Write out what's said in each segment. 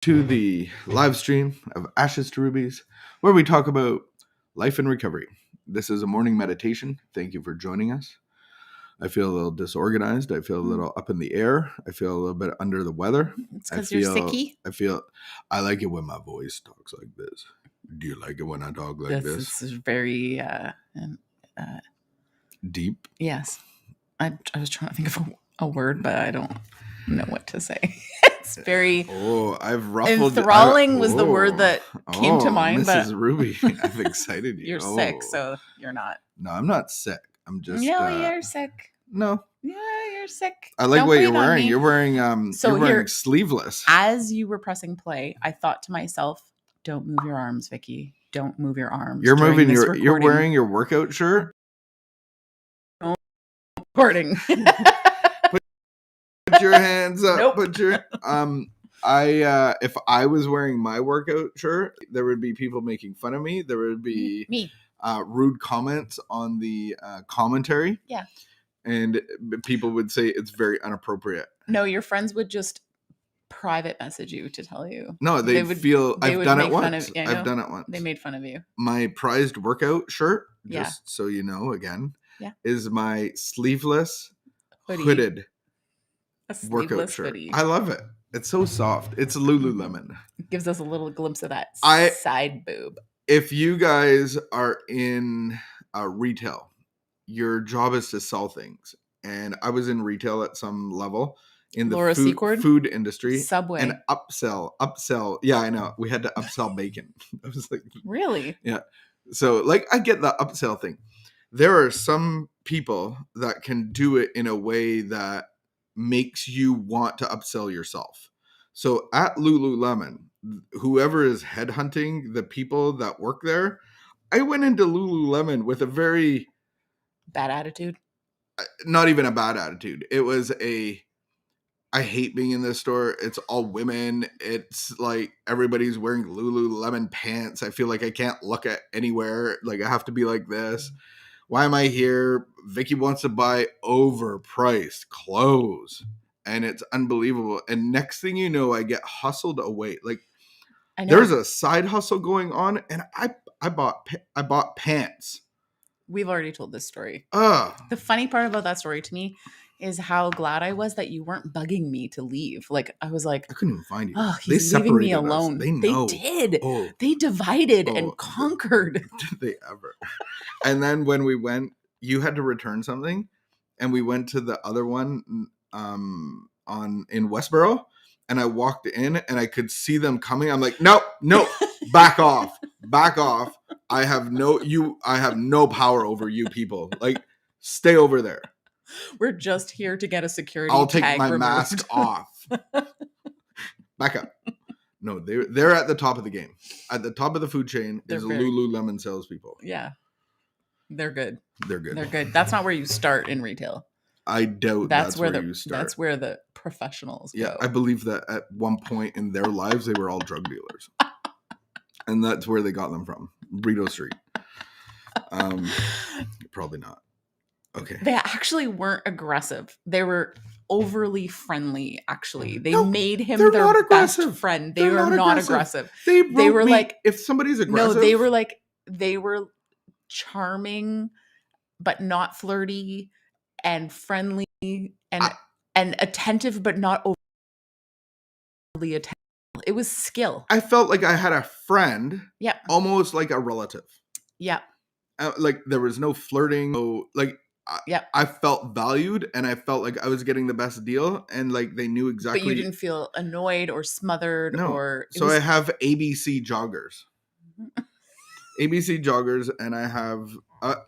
to the live stream of Ashes to Rubies, where we talk about life and recovery. This is a morning meditation. Thank you for joining us. I feel a little disorganized. I feel a little up in the air. I feel a little bit under the weather. It's because you're sicky. I like it when my voice talks like this. Do you like it when I talk like this? This is very deep. Yes. I was trying to think of a word, but I don't know what to say. It's very I've ruffled. Enthralling was the word that came to mind. Mrs. Ruby, I've excited you. You're sick, so you're not. No, I'm not sick. I'm just. No, you're sick. No. Yeah, you're sick. I like what you're wearing. You're wearing sleeveless. As you were pressing play, I thought to myself, "Don't move your arms, Vicky. Don't move your arms." You're wearing your workout shirt. Recording. Put your hands up. Nope. Put your if I was wearing my workout shirt, there would be people making fun of me. There would be me. Rude comments on the commentary. Yeah. And people would say it's very inappropriate. No, your friends would just private message you to tell you. No, I've done it once. I've done it once. They made fun of you. My prized workout shirt, just so you know again, is my sleeveless hooded workout shirt. Hoodie. I love it. It's so soft. It's Lululemon. It gives us a little glimpse of that side boob. If you guys are in retail, your job is to sell things. And I was in retail at some level in the food industry. Subway. And upsell. Yeah, I know. We had to upsell bacon. I was like, really? Yeah. So I get the upsell thing. There are some people that can do it in a way that makes you want to upsell yourself. So at Lululemon, whoever is headhunting the people that work there, I went into Lululemon with a very bad attitude. Not even a bad attitude. It was I hate being in this store. It's all women. It's like everybody's wearing Lululemon pants. I feel like I can't look at anywhere. Like I have to be like this. Why am I here? Vicky wants to buy overpriced clothes. And it's unbelievable. And next thing you know, I get hustled away. Like there's a side hustle going on. And I bought pants. We've already told this story. The funny part about that story to me is how glad I was that you weren't bugging me to leave. Like I was like, I couldn't even find you. Oh, he's leaving me alone. They did. Oh. They divided and conquered. Did they ever? And then when we went, you had to return something, and we went to the other one in Westboro, and I walked in and I could see them coming. I'm like, no, back off. I have no power over you people. Like, stay over there. We're just here to get a security I'll take tag my removed. mask off. Back up. No, they're at the top of the game. At the top of the food chain is Lululemon salespeople. Yeah. They're good. They're good. That's not where you start in retail. I doubt that's where you start. That's where the professionals go. Yeah, I believe that at one point in their lives, they were all drug dealers. And that's where they got them from. Burrito Street. Probably not. Okay. They actually weren't aggressive. They were overly friendly, actually. They made him their best friend. They were not aggressive. They were like, if somebody's aggressive. No, they were charming, but not flirty, and friendly and attentive, but not overly attentive. It was skill. I felt like I had a friend. Yeah. Almost like a relative. Yeah. Like there was no flirting. I felt valued, and I felt like I was getting the best deal, and like they knew exactly. But you didn't feel annoyed or smothered or. I have ABC joggers. ABC joggers, and I have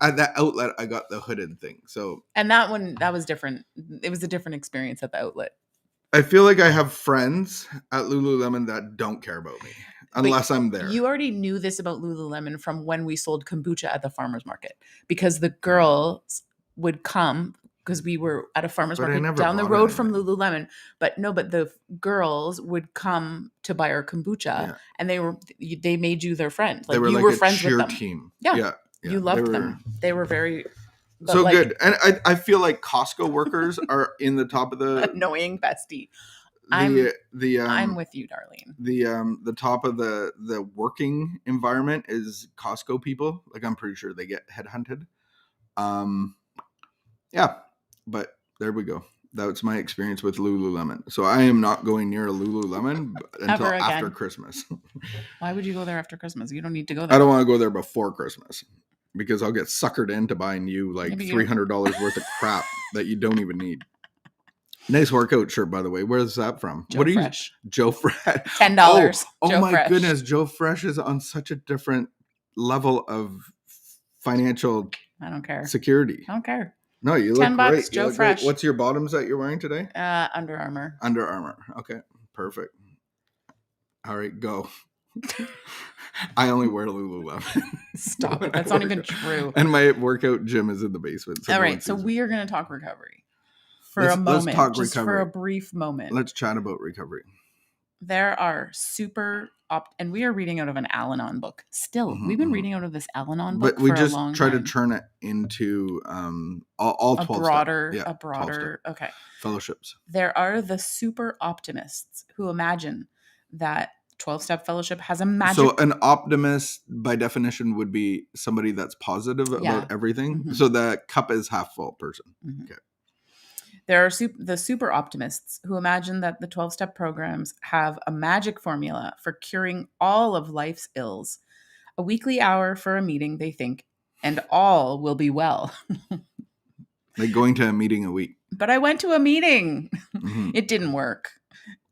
at that outlet I got the hooded thing. So. And that was different. It was a different experience at the outlet. I feel like I have friends at Lululemon that don't care about me unless I'm there. You already knew this about Lululemon from when we sold kombucha at the farmer's market, because the girls would come because we were at a farmer's market down the road from Lululemon. But the girls would come to buy our kombucha, and they made you their friend. Like you were friends with them. Team. Yeah. You loved them. They were very good. And I feel like Costco workers are in the top of the annoying bestie. I'm with you, Darlene. The top of the working environment is Costco people. Like, I'm pretty sure they get headhunted. Yeah, but there we go. That's my experience with Lululemon. So I am not going near a Lululemon until after Christmas. Why would you go there after Christmas? You don't need to go there. I don't want to go there before Christmas because I'll get suckered into buying you like $300 worth of crap that you don't even need. Nice workout shirt, by the way. Where's that from? Joe Fresh. Joe Fresh. $10. Oh my Fresh. Goodness. Joe Fresh is on such a different level of financial security. I don't care. No, you look $10, great. Joe Fresh. Great. What's your bottoms that you're wearing today? Under Armour. Under Armour. Okay, perfect. All right, go. I only wear Lululemon. Stop it. That's not even true. And my workout gym is in the basement. So all right, so we are going to talk recovery for a moment. Let's talk just recovery. For a brief moment. Let's chat about recovery. There are and we are reading out of an Al-Anon book. Still, we've been reading out of this Al-Anon book for a long time. But we just try to turn it into all 12 a broader okay. fellowships. There are the super optimists who imagine that 12-step fellowship has a magic. So an optimist, by definition, would be somebody that's positive about everything. Mm-hmm. So the cup is half full person. Mm-hmm. Okay. There are the super optimists who imagine that the 12-step programs have a magic formula for curing all of life's ills. A weekly hour for a meeting, they think, and all will be well. Like going to a meeting a week. But I went to a meeting. Mm-hmm. It didn't work.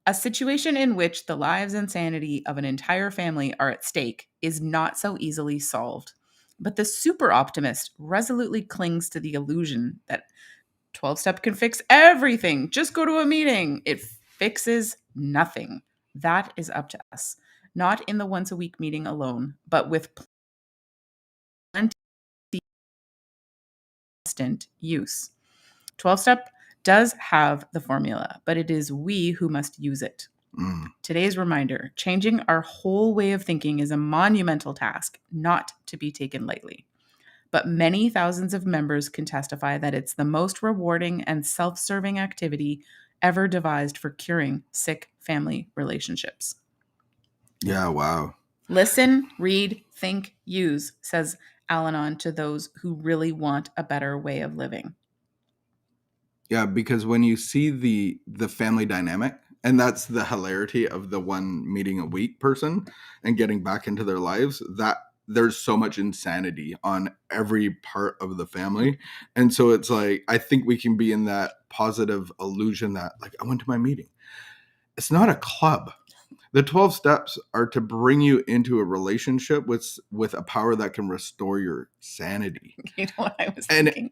A situation in which the lives and sanity of an entire family are at stake is not so easily solved. But the super optimist resolutely clings to the illusion that 12-step can fix everything. Just go to a meeting. It fixes nothing. That is up to us. Not in the once-a-week meeting alone, but with plenty of constant use. 12-step does have the formula, but it is we who must use it. Today's reminder, changing our whole way of thinking is a monumental task, not to be taken lightly. But many thousands of members can testify that it's the most rewarding and self-serving activity ever devised for curing sick family relationships. Yeah, wow. Listen, read, think, use, says Al-Anon to those who really want a better way of living. Yeah, because when you see the family dynamic, and that's the hilarity of the one meeting a week person and getting back into their lives, that there's so much insanity on every part of the family. And so it's like, I think we can be in that positive illusion that, like, I went to my meeting. It's not a club. The 12 steps are to bring you into a relationship with a power that can restore your sanity. You know what I was thinking?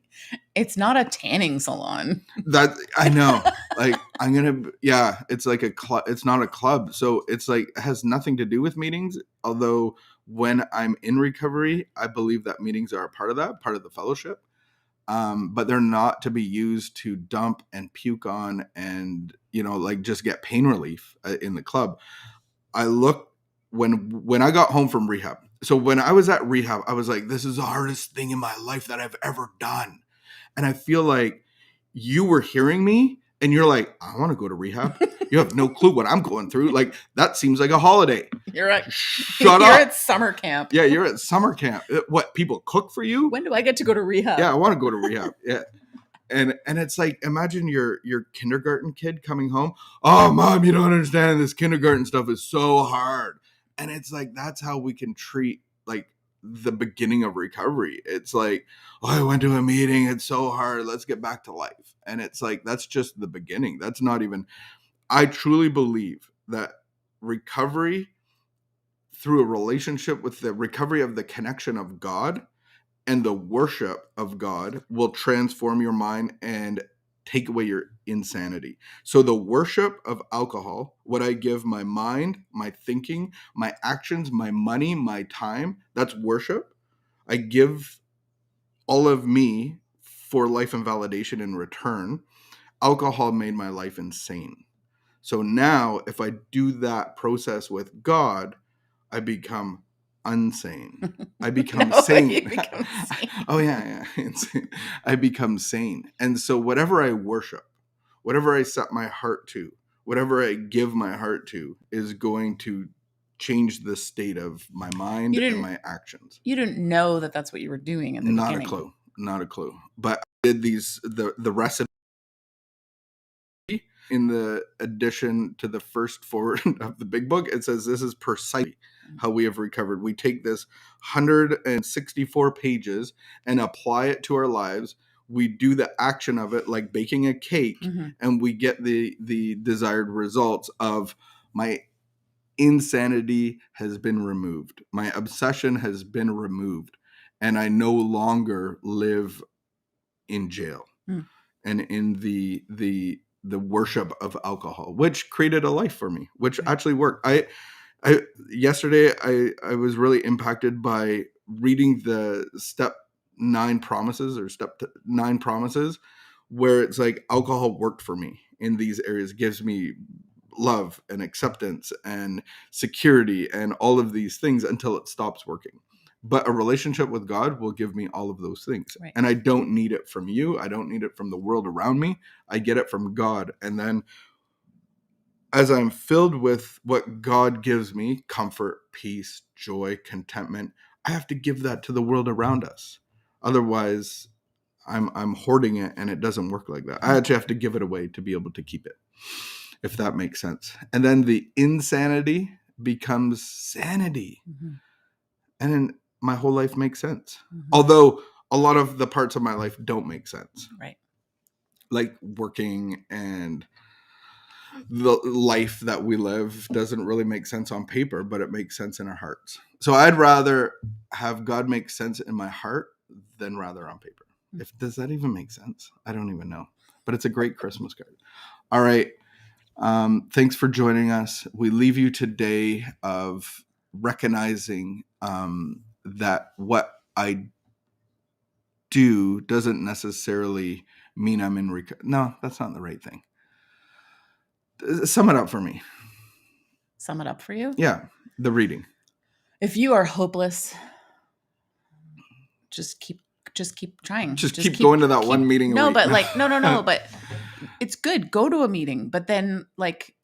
It's not a tanning salon. That I know. Like, it's like a club. It's not a club. So it's like, it has nothing to do with meetings. Although when I'm in recovery, I believe that meetings are a part of that, part of the fellowship. But they're not to be used to dump and puke on and, like just get pain relief in the club. I look when I got home from rehab. So when I was at rehab, I was like, this is the hardest thing in my life that I've ever done. And I feel like you were hearing me and you're like, I want to go to rehab. You have no clue what I'm going through. Like, that seems like a holiday. You're at Shut up. You're at summer camp. Yeah, you're at summer camp. What, people cook for you? When do I get to go to rehab? Yeah, I want to go to rehab. Yeah. And it's like, imagine your kindergarten kid coming home. Oh, Mom, you don't understand. This kindergarten stuff is so hard. And it's like, that's how we can treat like the beginning of recovery. It's like, oh, I went to a meeting. It's so hard. Let's get back to life. And it's like, that's just the beginning. That's not even, I truly believe that recovery through a relationship with the recovery of the connection of God and the worship of God will transform your mind and take away your insanity. So the worship of alcohol, what I give my mind, my thinking, my actions, my money, my time, that's worship. I give all of me for life and validation in return. Alcohol made my life insane. So now if I do that process with God, I become unsane. I become sane. You become sane. Oh yeah. I become sane. And so whatever I worship, whatever I set my heart to, whatever I give my heart to is going to change the state of my mind and my actions. You didn't know that that's what you were doing in the beginning. Not a clue. But I did the recipe in the addition to the first forward of the big book. It says this is precisely how we have recovered. We take this 164 pages and apply it to our lives. We do the action of it like baking a cake, and we get the desired results of my insanity has been removed. My obsession has been removed, and I no longer live in jail and in the worship of alcohol, which created a life for me, which actually worked. Yesterday I was really impacted by reading the step 9 promises where it's like alcohol worked for me in these areas, gives me love and acceptance and security and all of these things until it stops working. But a relationship with God will give me all of those things. Right. And I don't need it from you. I don't need it from the world around me. I get it from God. And then as I'm filled with what God gives me, comfort, peace, joy, contentment, I have to give that to the world around us. Otherwise, I'm hoarding it, and it doesn't work like that. I actually have to give it away to be able to keep it, if that makes sense. And then the insanity becomes sanity. And then my whole life makes sense. Although a lot of the parts of my life don't make sense. Right. Like working and the life that we live doesn't really make sense on paper, but it makes sense in our hearts. So I'd rather have God make sense in my heart than rather on paper. Does that even make sense? I don't even know. But it's a great Christmas card. All right. Thanks for joining us. We leave you today of recognizing that what I do doesn't necessarily mean I'm in No, that's not the right thing. Sum it up for me. Sum it up for you? Yeah, the reading. If you are hopeless, just keep trying. Just keep going to that one meeting. No, but like no. But it's good. Go to a meeting, but then like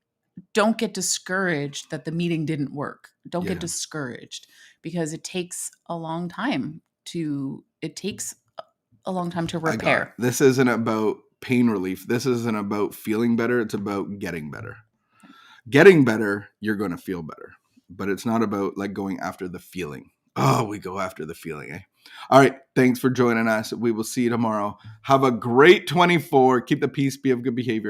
don't get discouraged that the meeting didn't work. Don't get discouraged because it takes a long time to repair. This isn't about pain relief. This isn't about feeling better. It's about getting better. Getting better, you're going to feel better. But it's not about like going after the feeling. Oh, we go after the feeling, eh? All right. Thanks for joining us. We will see you tomorrow. Have a great 24. Keep the peace. Be of good behavior.